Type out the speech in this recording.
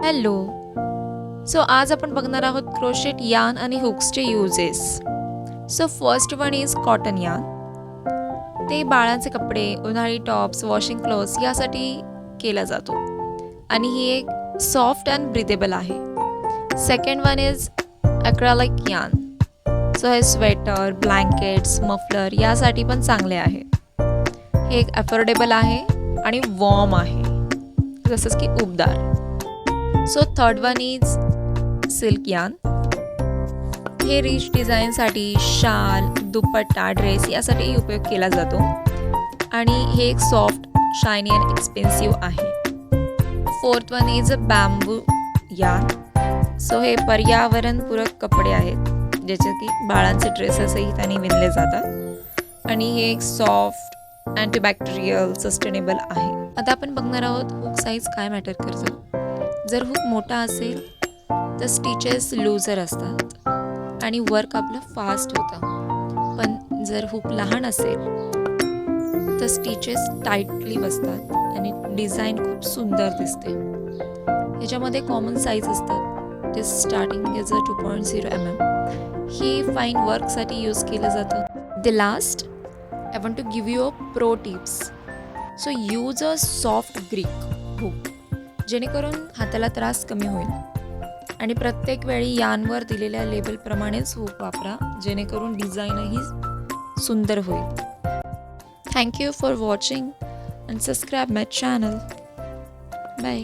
Hello. So आज आपण बघणार आहोत क्रोशेट यार्न आणि हुक्सचे uses. So first one is cotton yarn. ते बाळांचे कपडे, उन्हाळी टॉप्स, वॉशिंग क्लोथ्स यासाठी केला जातो आणि ही एक सॉफ्ट अँड ब्रिदेबल आहे. Second one is acrylic yarn. So हे स्वेटर, ब्लँकेट्स, मफलर यासाठी पण चांगले आहे. हे एक अफोर्डेबल आहे आणि वॉर्म आहे, जसंच की उबदार. So third one is silk yarn. हे रिच डिझाईनसाठी शाल, दुपट्टा, ड्रेस यासाठी उपयोग केला जातो आणि हे एक सॉफ्ट, शायनी अँड एक्सपेन्सिव्ह आहे. Fourth one is a bamboo yarn. So हे पर्यावरणपूरक कपडे आहेत, ज्याचे की बाळांचे ड्रेसेसही त्यांनी विणले जातात आणि हे एक सॉफ्ट, अँटीबॅक्टेरियल, सस्टेनेबल आहे. आता आपण बघणार आहोत हुक साईज काय मॅटर करतं. जर हुक मोठा असेल तर स्टिचेस लूजर असतात आणि वर्क आपलं फास्ट होतं. पण जर हुक लहान असेल तर स्टिचेस टाईटली बसतात आणि डिझाईन खूप सुंदर दिसते. ह्याच्यामध्ये कॉमन साईज असतात. ते स्टार्टिंग इज 2.0 mm. ही फाईन वर्कसाठी यूज केलं जातं. The last I want to give you a pro tips. So use a soft grip hook, जेणेकरून हाताला त्रास कमी होईल आणि प्रत्येक वेळी यानवर दिलेल्या लेबलप्रमाणेच हुक वापरा, जेणेकरून डिझाईनही सुंदर होईल. Thank you for watching and subscribe my channel. Bye.